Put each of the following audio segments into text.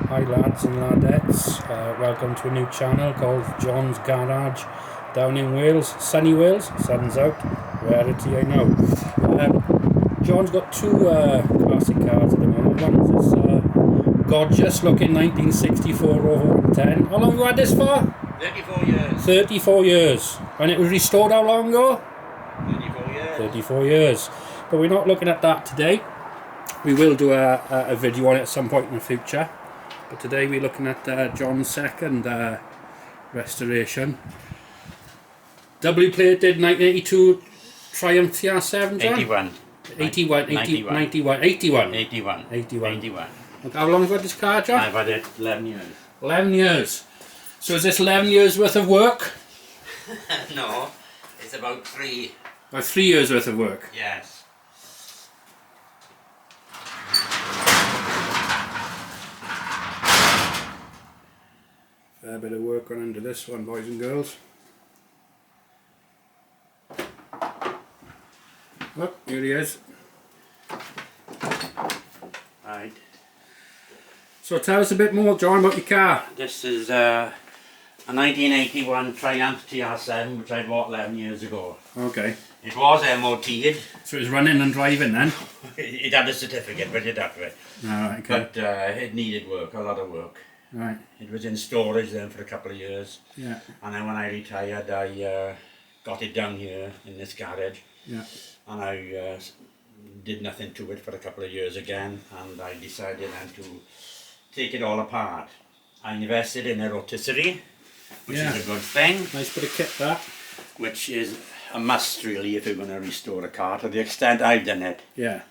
Hi lads and ladettes, welcome to a new channel called John's Garage down in Wales, sunny Wales, sun's out, rarity I know. John's got two classic cars at the moment. One is this gorgeous looking 1964 Rover 110. How long have you had this for? 34 years. 34 years. And it was restored how long ago? 34 years. 34 years. But we're not looking at that today. We will do a video on it at some point in the future. But today we're looking at John's second restoration. Doubly plated 1982 Triumph TR7, John? 81. 81. 81. Okay, how long have you had this car, John? I've had it 11 years. 11 years. So is this 11 years worth of work? No, it's about 3. Or 3 years worth of work? Yes. Fair bit of work on into this one, boys and girls. Oh, here he is. Right. So tell us a bit more, John, about your car. This is a 1981 Triumph TR7 which I bought 11 years ago. Okay. It was MOT'd. So it was running and driving then? It had a certificate, but it had it. Alright, okay. But it needed work, a lot of work. Right. It was in storage then for a couple of years. Yeah. And then when I retired, I got it down here in this garage. Yeah. And I did nothing to it for a couple of years again, and I decided then to take it all apart. I invested in a rotisserie, which is a good thing. Nice bit of kit that. Which is a must really if you're going to restore a car, to the extent I've done it. Yeah.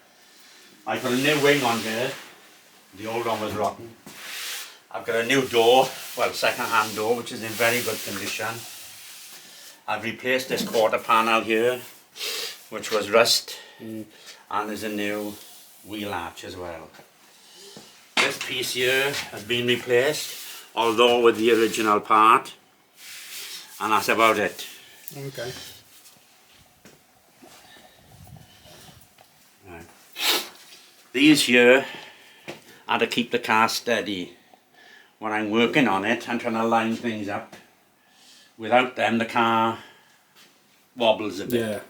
I put a new wing on here. The old one was rotten. I've got a new door, well, second-hand door, which is in very good condition. I've replaced this quarter panel here, which was rust, and there's a new wheel arch as well. This piece here has been replaced, although with the original part, and that's about it. Okay. Right. These here are to keep the car steady. When I'm working on it, I'm trying to line things up. Without them, the car wobbles a bit. Yeah.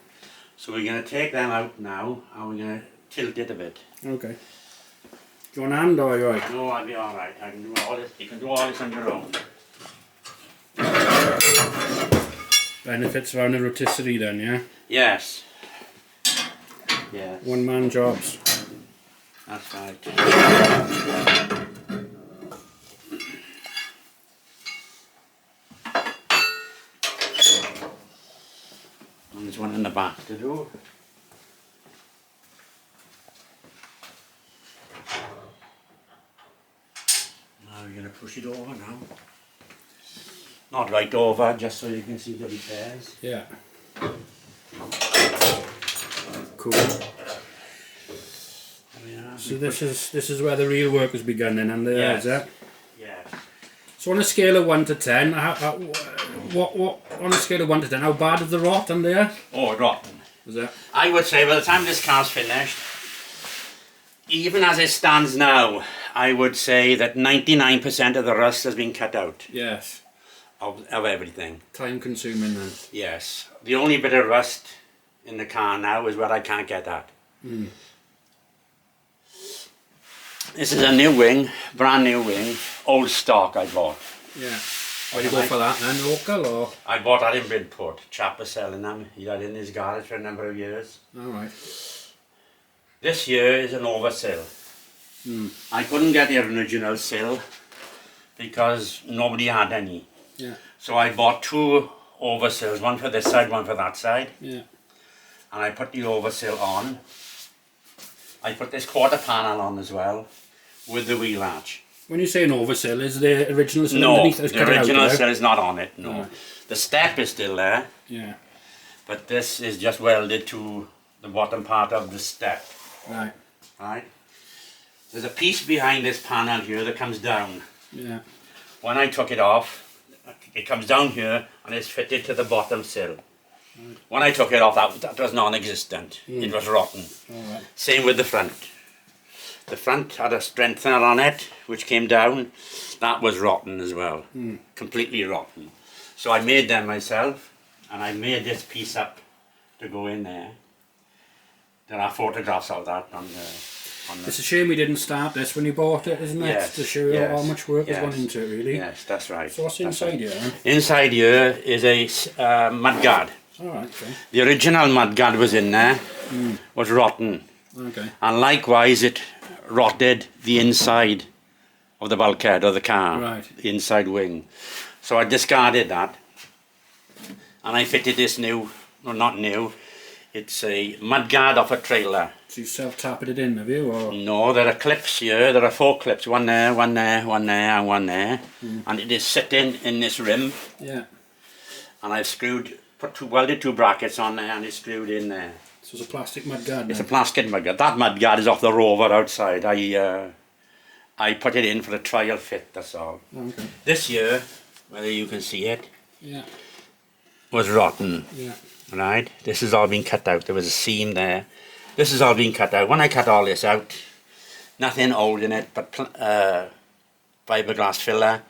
So we're going to take them out now, and we're going to tilt it a bit. Okay. Do you want a hand or are you right? No, I'll be alright. I can do all this. You can do all this on your own. Benefits around a rotisserie then, yeah? Yes. Yes. One man jobs. That's right. And there's one in the back to do. Now we're going to push it over now. Not right over, just so you can see the repairs. Yeah. Cool. So this is where the real work has begun then, and there Yes. is it. Yes. So on a scale of 1 to 10, what on a scale of 1 to 10, how bad is the rot on there? Oh, rotten. Is it? I would say by the time this car's finished, even as it stands now, I would say that 99% of the rust has been cut out Yes. of everything. Time consuming then. Yes. The only bit of rust in the car now is where I can't get at. Mm. This is a new wing, brand new wing, old stock I bought. Yeah. Where do you go for that then? Local or? I bought that in Bridport. Chap was selling them. He had it in his garage for a number of years. Alright. This here is an oversill. Mm. I couldn't get the original sill because nobody had any. Yeah. So I bought 2 oversills, one for this side, one for that side. Yeah. And I put the oversill on. I put this quarter panel on as well with the wheel arch. When you say an oversill, is the original sill No, underneath? It's the cut out, original is it? sill is not on it, no. Alright. The step is still there, Yeah. but this is just welded to the bottom part of the step. Right. Right? There's a piece behind this panel here that comes down. Yeah. When I took it off, it comes down here and it's fitted to the bottom sill. Right. When I took it off, that was non-existent. It was rotten. Alright. Same with the front. The front had a strengthener on it, which came down. That was rotten as well, completely rotten. So I made them myself, and I made this piece up to go in there. There are photographs of that on the... It's a shame we didn't start this when you bought it, isn't it? Yes, To show you how much work has gone into it, really. Yes, that's right. So what's inside here, then? Inside here is a mudguard. Alright, okay. The original mudguard was in there, was rotten. Okay. And likewise it rotted the inside of the bulkhead of the car, Right. the inside wing. So I discarded that and I fitted this new, no not new, it's a mudguard off a trailer. So you self-tapped it in, have you? Or? No, there are clips here, there are 4 clips, one there, one there, one there and one there. And it is sitting in this rim. Yeah. And I've welded 2 brackets on there and it's screwed in there. So it's a plastic mudguard. It's a plastic mudguard. That mudguard is off the Rover outside. I put it in for a trial fit, that's all. Okay. This year, whether you can see it, Yeah. was rotten. Yeah. Right? This has all been cut out. There was a seam there. This has all been cut out. When I cut all this out, nothing old in it but fiberglass filler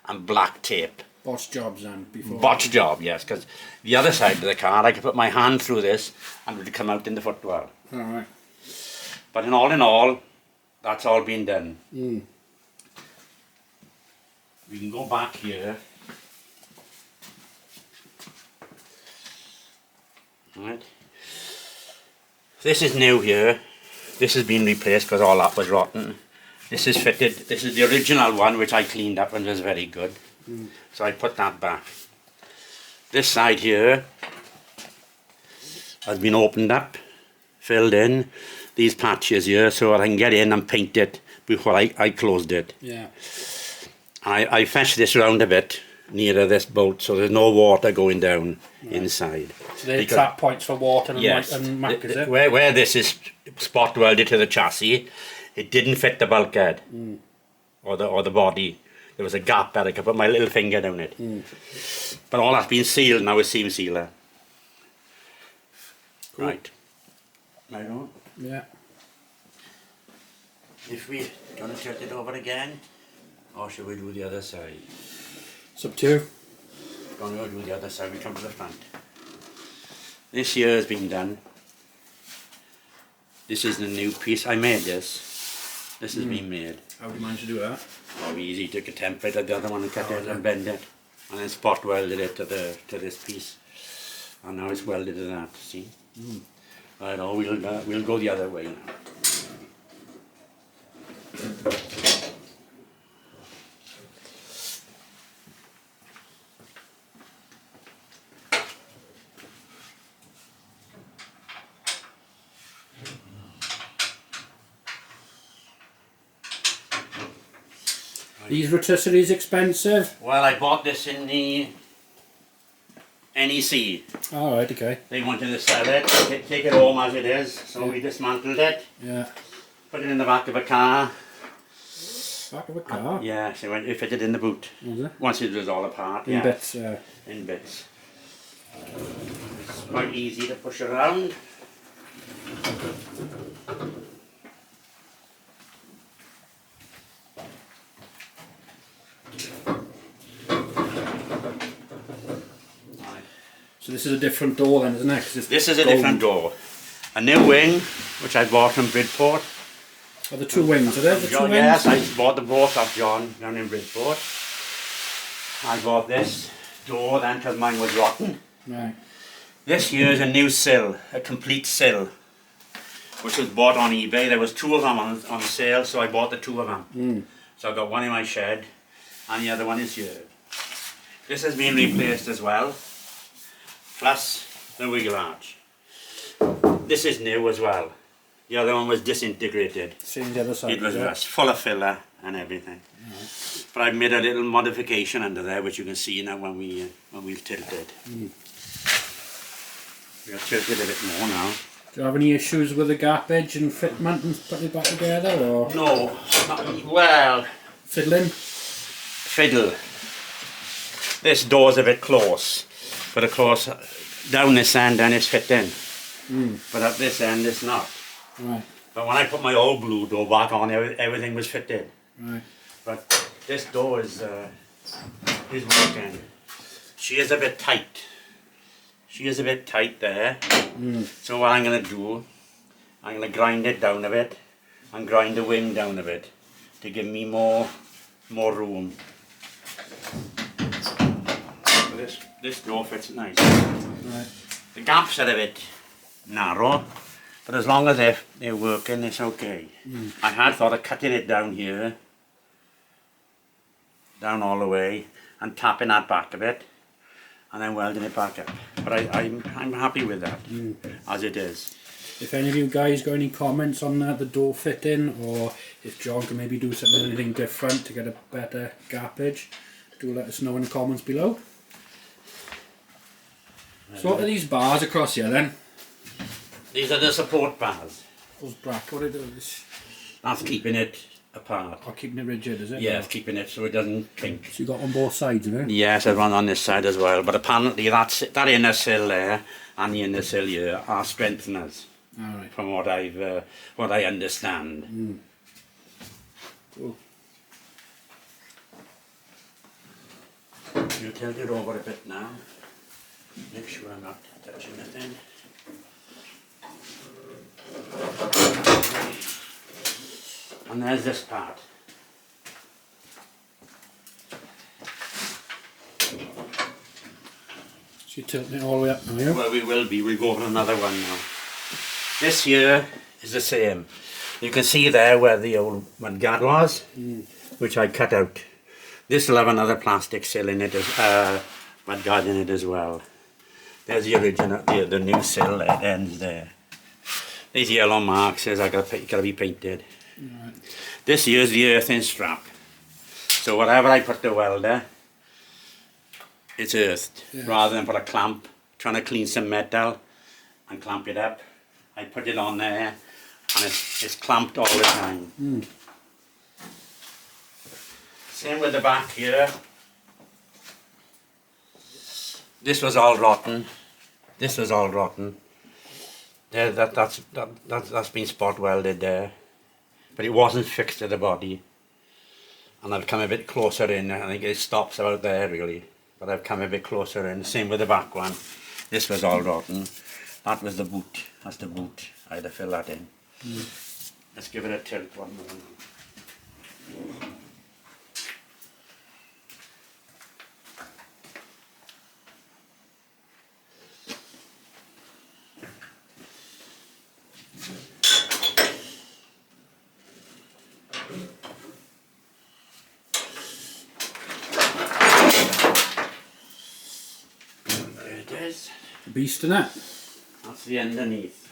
and black tape. Botch jobs then before. Botch job, yes, because the other side of the car, I could put my hand through this and it would come out in the footwell. Alright. But in all, that's all been done. We can go back here. Right. This is new here. This has been replaced because all that was rotten. This is fitted. This is the original one which I cleaned up and was very good. So I put that back. This side here has been opened up, filled in, these patches here so I can get in and paint it before I closed it. Yeah. I fetched this round a bit nearer this bolt so there's no water going down inside. So they trap points for water and, yes, and muck, is it? where this is spot welded to the chassis, it didn't fit the bulkhead or the body. There was a gap there, I could put my little finger down it. But all that's been sealed now with seam sealer. Cool. Right. Right on. Yeah. If we want to turn it over again, or should we do the other side? It's up to you. Don't we do the other side, we come to the front. This here has been done. This is the new piece. I made this. This has been made. How did you manage to do that? Oh, easy. Took a template of the other one and cut it and bend it, and then spot welded it to this piece, and now it's welded to that. See? Right. Oh, we'll go the other way now. These rotisseries expensive? Well, I bought this in the NEC. Alright, okay. They wanted to sell it, take it home as it is, so we dismantled it, Yeah. put it in the back of a car. Back of a car? Yeah, so it fitted in the boot. Was it? Once it was all apart. In bits, yeah. In bits. It's quite easy to push around. So this is a different door then, isn't it? This is a different door. A new wing, which I bought from Bridport. Are the 2 wings, are there? The 2 wings? Yes, I bought the both off John down in Bridport. I bought this door then because mine was rotten. Right. This here is a new sill, a complete sill, which was bought on eBay. There was 2 of them on sale, so I bought the 2 of them. So I got one in my shed, and the other one is here. This has been replaced as well, plus the wheel arch. This is new as well. The other one was disintegrated. Same the other side. It was rust, full of filler and everything. But I've made a little modification under there, which you can see now when we've tilted. We've tilted a bit more now. Do you have any issues with the gap edge and fitment and putting it back together, or? No, well, Fiddling? fiddle. This door's a bit close, but of course down this end and it's fit in. But up this end it's not. Right. But when I put my old blue door back on, everything was fitted. Right. But this door is working. She is a bit tight. She is a bit tight there. So what I'm going to do, I'm going to grind it down a bit and grind the wing down a bit to give me more room. So this door fits nice. Right. The gaps are a bit narrow, but as long as they're working, it's okay. I had thought of cutting it down here, down all the way, and tapping that back a bit, and then welding it back up. But I'm happy with that, as it is. If any of you guys got any comments on the door fitting, or if John can maybe do anything different to get a better gappage, do let us know in the comments below. So what are these bars across here then? These are the support bars. Those black, what are those? That's keeping it apart. Or keeping it rigid, is it? Yeah, it's keeping it so it doesn't kink. So you got on both sides of it? Yes, there's one on this side as well, but apparently that inner sill there and the inner sill here are strengtheners. Alright. From what I understand. Cool. You tilt it over a bit now. Make sure I'm not touching anything. And there's this part. So you're tilting it all the way up now, yeah? Well, we will be. We'll go for another one now. This here is the same. You can see there where the old mudguard was, which I cut out. This will have another plastic sill in it, mudguard in it as well. There's the original, the new sill that ends there. These yellow marks says I gotta be painted. Right. This here is the earthing strap. So whatever I put the welder, it's earthed. Yeah. Rather than put a clamp, trying to clean some metal and clamp it up. I put it on there and it's clamped all the time. Same with the back here. This was all rotten. This was all rotten. There, that's been spot welded there, but it wasn't fixed to the body. And I've come a bit closer in. I think it stops about there really, but I've come a bit closer in. Same with the back one. This was all rotten. That was the boot. That's the boot. I had to fill that in. Let's give it a tilt one more. A beast in it. That's the underneath.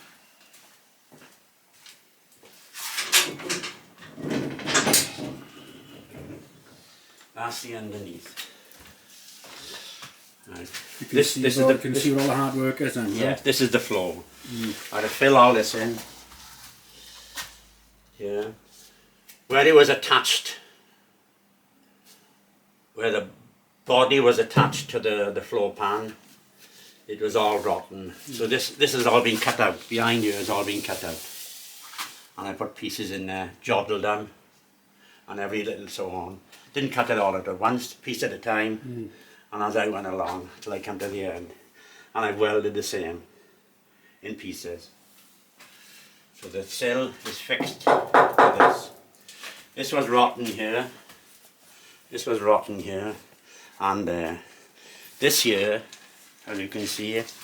That's the underneath. Right. You can see where all the hard work is then. Yeah, this is the floor. I had to fill all this in. Yeah. Where it was attached, where the body was attached to the floor pan, it was all rotten. So this has all been cut out. Behind here has all been cut out. And I put pieces in there, joggled them, and every little so on. Didn't cut it all out at once, piece at a time. And as I went along, till I come to the end. And I welded the same, in pieces. So the sill is fixed to this. This was rotten here. This was rotten here. And this here, as you can see it,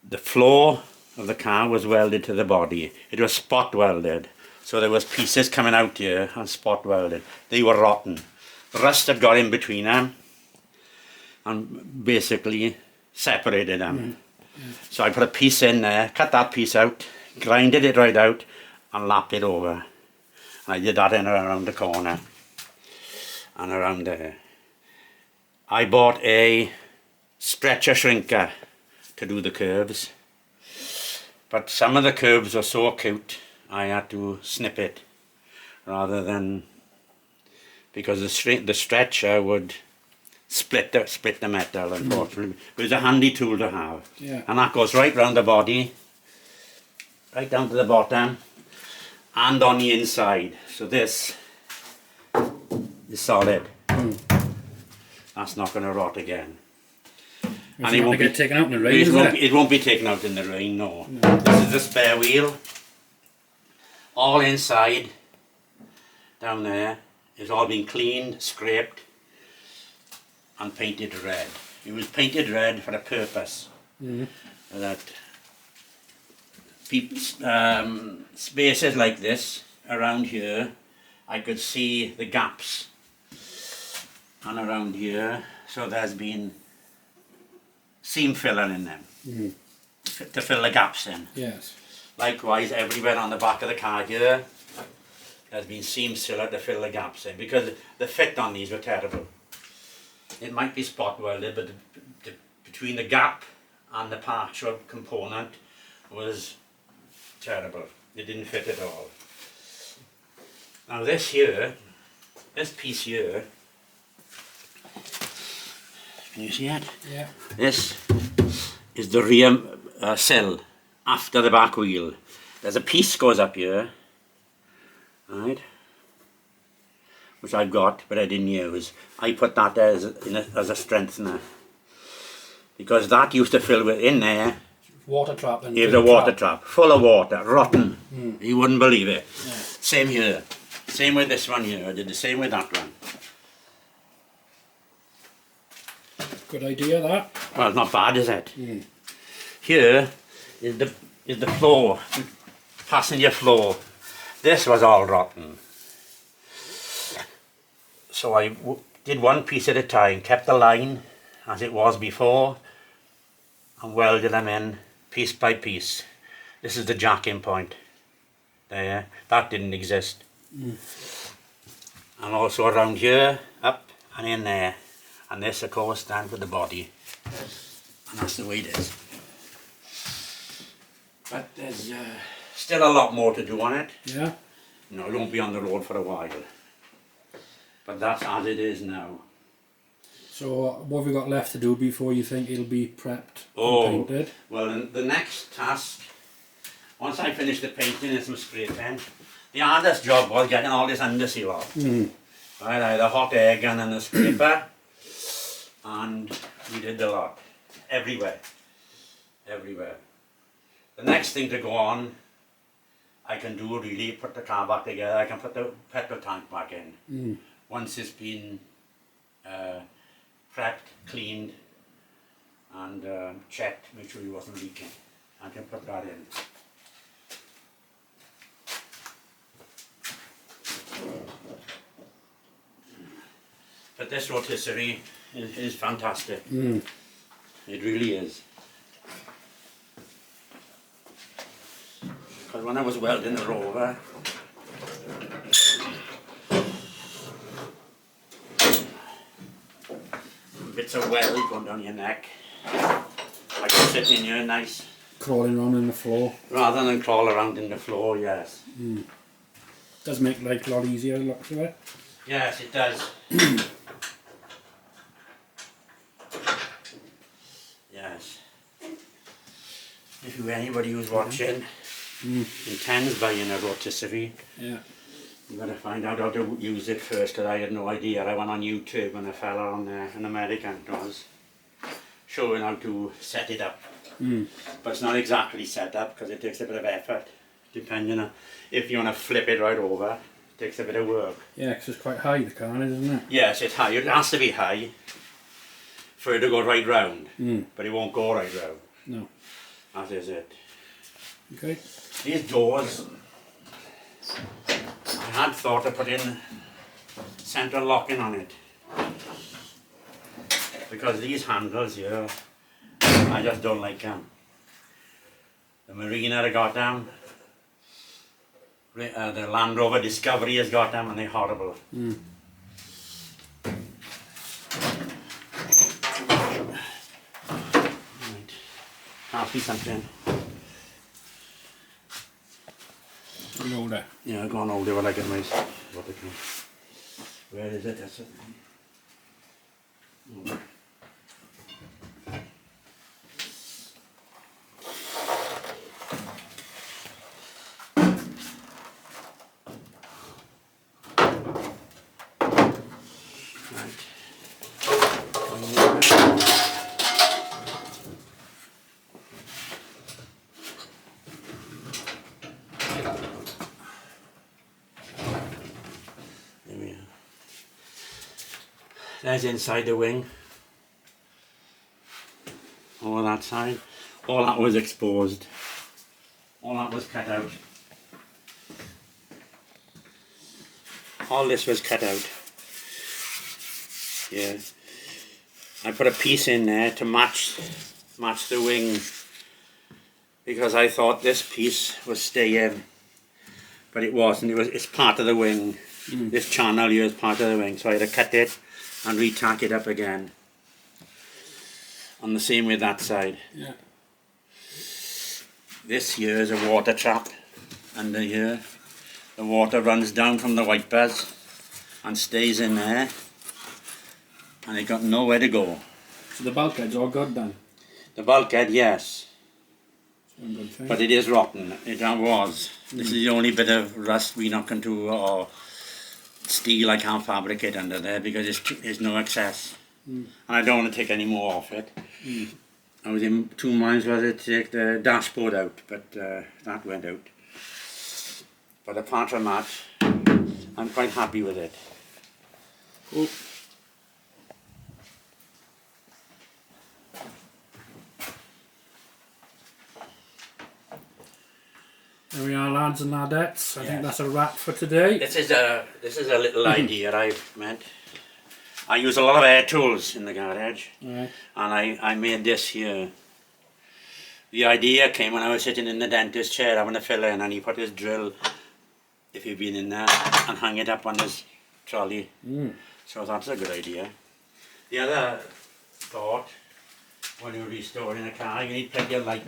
the floor of the car was welded to the body. It was spot welded. So there was pieces coming out here and spot welded. They were rotten. The rust had got in between them and basically separated them. So I put a piece in there, cut that piece out, grinded it right out and lapped it over. And I did that in around the corner and around there. I bought a stretcher shrinker to do the curves, but some of the curves were so acute I had to snip it rather than, because the stretcher would split the metal, unfortunately. But it's a handy tool to have. Yeah. And that goes right round the body right down to the bottom and on the inside. So this is solid. That's not going to rot again. And it won't get taken out in the rain, is it? It won't be taken out in the rain, no. This is the spare wheel. All inside, down there, it's all been cleaned, scraped and painted red. It was painted red for a purpose. That spaces like this around here, I could see the gaps, and around here, so there's been seam filler in them to fill the gaps in. Yes. Likewise, everywhere on the back of the car here, there's been seam filler to fill the gaps in, because the fit on these were terrible. It might be spot welded, but between the gap and the patch or component was terrible. It didn't fit at all. Now this here, this piece here, can you see it? Yeah. This is the rear sill after the back wheel. There's a piece goes up here, right, which I've got but I didn't use. I put that there as a strengthener, because that used to fill in there. Water trap. And it was a water trap, full of water, rotten. You wouldn't believe it. Yeah. Same here. Same with this one here. I did the same with that one. Good idea, that. Well, not bad, is it? Here is the floor, passenger floor. This was all rotten. So I did one piece at a time, kept the line as it was before, and welded them in piece by piece. This is the jacking point there. That didn't exist. And also around here, up and in there. And this, of course, stands for the body. And that's the way it is. But there's still a lot more to do on it. Yeah. No, it won't be on the road for a while. But that's as it is now. So what have we got left to do before you think it'll be prepped and painted? Well, the next task, once I finish the painting and some scraping, the hardest job was getting all this underseal off. Right, I had a hot air gun and a scraper, and we did a lot. Everywhere. Everywhere. The next thing to go on, I can do really, put the car back together. I can put the petrol tank back in. Once it's been prepped, cleaned and checked, make sure it wasn't leaking. I can put that in. But this rotisserie is fantastic. It really is. Because when I was welding the Rover, bits of weld going down your neck. I can sit in here nice. Crawling around in the floor. Rather than crawl around in the floor, yes. Does make life a lot easier, looks of it. Yes, it does. Yes. If anybody who's watching intends buying a rotisserie, yeah, you better find out how to use it first, because I had no idea. I went on YouTube and a fella on there, an American was, showing how to set it up. But it's not exactly set up because it takes a bit of effort, depending on if you want to flip it right over. It takes a bit of work. Yeah, because it's quite high, the car, isn't it? Yes, it's high. It has to be high for it to go right round, but it won't go right round. No. That is it. Okay. These doors, I had thought of putting central locking on it, because these handles here, I just don't like them. The Marina I got them, the Land Rover Discovery has got them, and they're horrible. Right. I'll see something. Older. Yeah, I've gone older when I get my what they call. Where is it? That's it. Oh. There's inside the wing. Over that side. All that was exposed. All that was cut out. All this was cut out. Yeah. I put a piece in there to match the wing, because I thought this piece was staying, but it wasn't. It's part of the wing. This channel here is part of the wing, so I had to cut it and re-tack it up again. And the same with that side. Yeah. This here is a water trap under here. The water runs down from the wipers and stays in there, and it got nowhere to go. So the bulkhead's all good then? The bulkhead, yes, One good thing. but it is rotten. It was. This is the only bit of rust we knock into, or steel I can't fabricate under there, because there's no excess. And I don't want to take any more off it. I was in 2 minds whether to take the dashboard out, but that went out. But apart from that, I'm quite happy with it. Cool. There we are, lads and ladettes. I think that's a wrap for today. This is a little idea I've made. I use a lot of air tools in the garage, Right. and I made this here. The idea came when I was sitting in the dentist chair having a fill in, and he put his drill, if you've been in there, and hung it up on his trolley. So that's a good idea. The other thought, when you're restoring a car, you need plenty of light.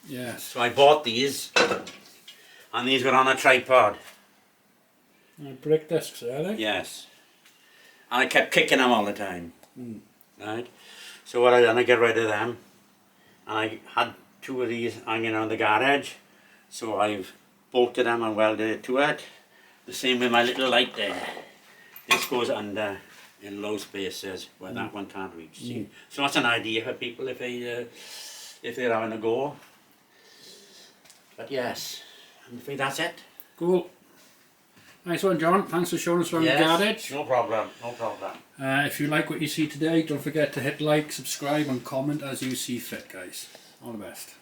Yes. So I bought these, and these were on a tripod. Brick discs, are they? Yes. And I kept kicking them all the time. Right? So what I done, I get rid of them. And I had 2 of these hanging on the garage. So I've bolted them and welded it to it. The same with my little light there. This goes under in low spaces where that one can't reach. See? So that's an idea for people if they're having a go. But yes, I think that's it. Cool. Nice one, John. Thanks for showing us around the garage. No problem, no problem. If you like what you see today, don't forget to hit like, subscribe and comment as you see fit, guys. All the best.